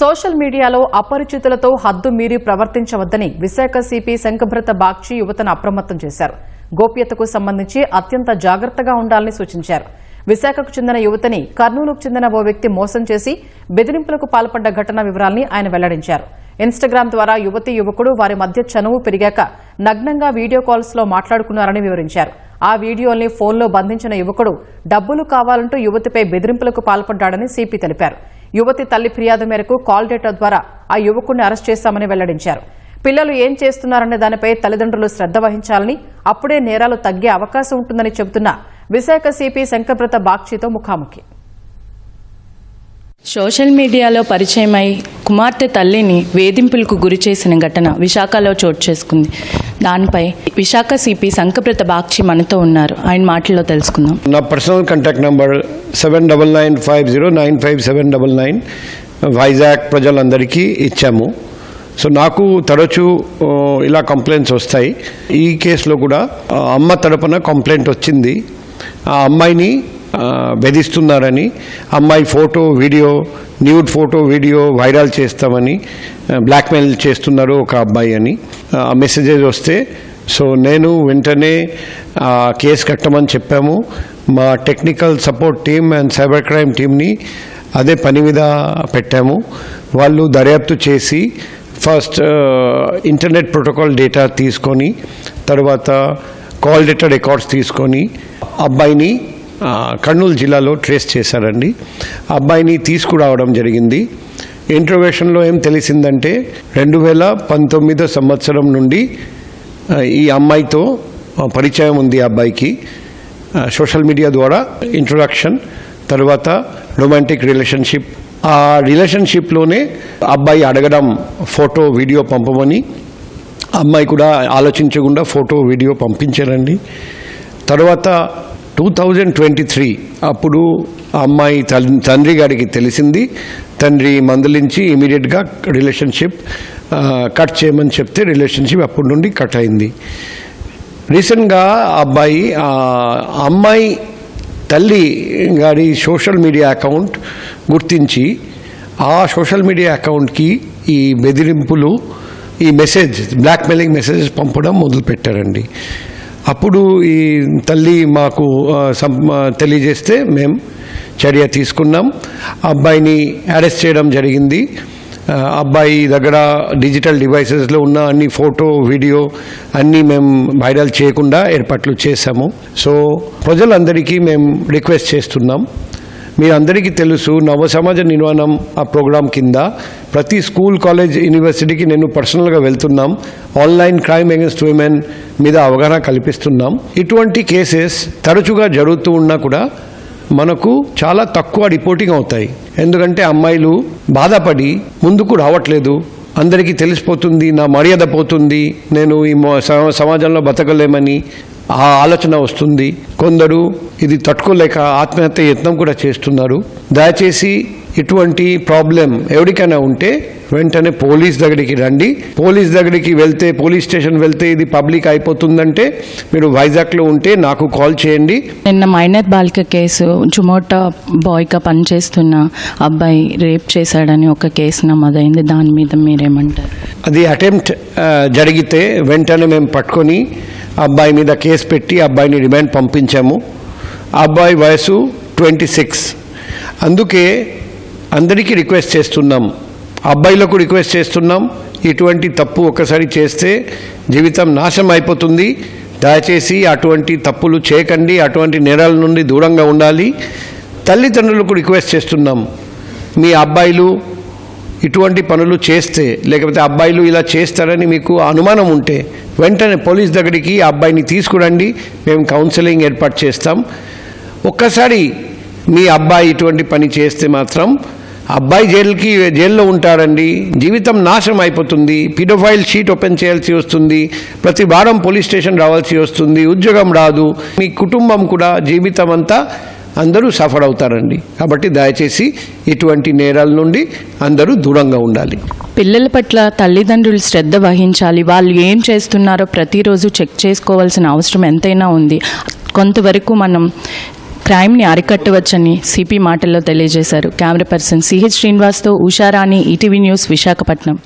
Social మీడియాలో అపరిచితులతో హద్దు మీరి ప్రవర్తించవద్దని విశాఖ సిపి శంకభ్రత బాగ్చి యువతను అప్రమత్తం చేశారు. గోప్యతకు సంబంధించి అత్యంత జాగ్రత్తగా ఉండాలని సూచించారు. విశాఖకు చెందిన యువతిని కర్నూలుకు చెందిన ఓ వ్యక్తి మోసం చేసి బెదిరింపులకు పాల్పడ్డ ఘటన వివరాల్ని ఆయన వెల్లడించారు. ఇన్స్టాగ్రామ్ ద్వారా యువతీ యువకుడు వారి మధ్య చనువు పెరిగాక నగ్నంగా వీడియో కాల్స్ లో మాట్లాడుకున్నారని వివరించారు. ఆ వీడియోల్ని ఫోన్లో బంధించిన యువకుడు డబ్బులు కావాలంటూ యువతిపై బెదిరింపులకు పాల్పడ్డాడని సిపి తెలిపారు. యువతి తల్లి ఫిర్యాదు మేరకు కాల్ డేటా ద్వారా ఆ యువకుడిని అరెస్ట్ చేశామని వెల్లడించారు. పిల్లలు ఏం చేస్తున్నారనే దానిపై తల్లిదండ్రులు శ్రద్ధ వహించాలని, అప్పుడే నేరాలు తగ్గే అవకాశం ఉంటుందని చెబుతున్న విశాఖ సిపి శంకభ్రత బాగ్చితో ముఖాముఖి. సోషల్ మీడియాలో పరిచయమై కుమార్తె తల్లిని వేధింపులకు గురి చేసిన ఘటన విశాఖలో చోటు చేసుకుంది. దానిపై విశాఖ సిపి శంకభ్రత బాగ్చి మనతో ఉన్నారు. ఆయన మాటల్లో తెలుసుకుందాం. నా పర్సనల్ కాంటాక్ట్ నంబర్ 7995095799 వైజాగ్ ప్రజలందరికీ ఇచ్చాము. సో నాకు తరచూ ఇలా కంప్లైంట్స్ వస్తాయి. ఈ కేసులో కూడా అమ్మ తరపున కంప్లైంట్ వచ్చింది. ఆ అమ్మాయిని వేధిస్తున్నారని, అమ్మాయి photo video, nude photo video viral చేస్తామని బ్లాక్మెయిల్ చేస్తున్నారు ఒక అబ్బాయి అని ఆ మెసేజెస్ వస్తే, సో నేను వెంటనే కేసు కట్టమని చెప్పాము. మా technical support team and cyber crime టీమ్ని అదే పని మీద పెట్టాము. వాళ్ళు దర్యాప్తు చేసి ఫస్ట్ ఇంటర్నెట్ ప్రోటోకాల్ డేటా తీసుకొని, తర్వాత కాల్ డేటా రికార్డ్స్ తీసుకొని అబ్బాయిని కర్నూలు జిల్లాలో ట్రేస్ చేశారండి. అబ్బాయిని తీసుకురావడం జరిగింది. ఇంట్రోగేషన్లో ఏం తెలిసిందంటే 2019 సంవత్సరం నుండి ఈ అమ్మాయితో పరిచయం ఉంది. అబ్బాయికి సోషల్ మీడియా ద్వారా ఇంట్రొడక్షన్, తర్వాత రొమాంటిక్ రిలేషన్షిప్. ఆ రిలేషన్షిప్లోనే అబ్బాయి అడగడం ఫోటో వీడియో పంపమని, అమ్మాయి కూడా ఆలోచించకుండా ఫోటో వీడియో పంపించారండి. తర్వాత 2023 అప్పుడు అమ్మాయి తండ్రి గారికి తెలిసింది. తండ్రి మందలించి ఇమీడియట్గా రిలేషన్షిప్ కట్ చేయమని చెప్తే రిలేషన్షిప్ అప్పటి నుండి కట్ అయింది. రీసెంట్గా అమ్మాయి తల్లి గారి సోషల్ మీడియా అకౌంట్ గుర్తించి ఆ సోషల్ మీడియా అకౌంట్కి ఈ బెదిరింపులు, ఈ మెసేజ్, బ్లాక్మెయిలింగ్ మెసేజెస్ పంపడం మొదలుపెట్టారండి. అప్పుడు ఈ తల్లి మాకు తెలియజేస్తే మేము చర్య తీసుకున్నాం. అబ్బాయిని అరెస్ట్ చేయడం జరిగింది. అబ్బాయి దగ్గర డిజిటల్ డివైసెస్లో ఉన్న అన్ని ఫోటో వీడియో అన్నీ మేము వైరల్ చేయకుండా ఏర్పాట్లు చేశాము. సో ప్రజలందరికీ మేము రిక్వెస్ట్ చేస్తున్నాం, మీరందరికీ తెలుసు నవ సమాజ నిర్మాణం ఆ ప్రోగ్రాం కింద ప్రతి స్కూల్, కాలేజ్, యూనివర్సిటీకి నేను పర్సనల్గా వెళ్తున్నాం. ఆన్లైన్ క్రైమ్ అగెన్స్ట్ విమెన్ మీద అవగాహన కల్పిస్తున్నాం. ఇటువంటి కేసెస్ తరచుగా జరుగుతూ ఉన్నా కూడా మనకు చాలా తక్కువ రిపోర్టింగ్ అవుతాయి. ఎందుకంటే అమ్మాయిలు బాధపడి ముందుకు రావట్లేదు. అందరికీ తెలిసిపోతుంది, నా మర్యాద పోతుంది, నేను ఈ సమాజంలో బతకలేమని ఆ ఆలోచన వస్తుంది. కొందరు ఇది తట్టుకోలేక ఆత్మహత్య యత్నం కూడా చేస్తున్నారు. దయచేసి ఇటువంటి ప్రాబ్లం ఎవరికైనా ఉంటే వెంటనే పోలీస్ దగ్గరికి రండి. పోలీస్ దగ్గరికి వెళ్తే, పోలీస్ స్టేషన్ వెళ్తే ఇది పబ్లిక్ అయిపోతుందంటే మీరు వైజాగ్లో ఉంటే నాకు కాల్ చేయండి. నిన్న మైనర్ బాలిక కేసు, జుమోటా బాయ్గా పనిచేస్తున్న అబ్బాయి రేప్ చేశాడని ఒక కేసు నమోదైంది. దాని మీద మీరేమంటారు? అది అటెంప్ట్ జరిగితే వెంటనే మేము పట్టుకొని అబ్బాయి మీద కేసు పెట్టి అబ్బాయిని రిమాండ్ పంపించాము. అబ్బాయి వయసు 26. అందుకే అందరికీ రిక్వెస్ట్ చేస్తున్నాం, అబ్బాయిలకు రిక్వెస్ట్ చేస్తున్నాం, ఇటువంటి తప్పు ఒకసారి చేస్తే జీవితం నాశనం అయిపోతుంది. దయచేసి అటువంటి తప్పులు చేయకండి, అటువంటి నేరాల నుండి దూరంగా ఉండాలి. తల్లిదండ్రులకు రిక్వెస్ట్ చేస్తున్నాం, మీ అబ్బాయిలు ఇటువంటి పనులు చేస్తే, లేకపోతే అబ్బాయిలు ఇలా చేస్తారని మీకు అనుమానం ఉంటే వెంటనే పోలీస్ దగ్గరికి అబ్బాయిని తీసుకురండి. మేము కౌన్సిలింగ్ ఏర్పాటు చేస్తాం. ఒక్కసారి మీ అబ్బాయి ఇటువంటి పని చేస్తే మాత్రం అబ్బాయి జైల్లో ఉంటాడండి, జీవితం నాశనం అయిపోతుంది. పిడోఫైల్ షీట్ ఓపెన్ చేయాల్సి వస్తుంది, ప్రతి వారం పోలీస్ స్టేషన్ రావాల్సి వస్తుంది, ఉద్యోగం రాదు, మీ కుటుంబం కూడా జీవితం అంతా అందరూ సఫర్ అవుతారండి. కాబట్టి దయచేసి ఇటువంటి నేరాల నుండి అందరూ దూరంగా ఉండాలి. పిల్లల పట్ల తల్లిదండ్రులు శ్రద్ధ వహించాలి. వాళ్ళు ఏం చేస్తున్నారో ప్రతిరోజు చెక్ చేసుకోవాల్సిన అవసరం ఎంతైనా ఉంది. కొంతవరకు మనం క్రైమ్ని అరికట్టవచ్చని సిపి మాటల్లో తెలియజేశారు. కెమెరా పర్సన్ సిహెచ్ శ్రీనివాస్తో ఉషారాణి, ఈటీవీ న్యూస్, విశాఖపట్నం.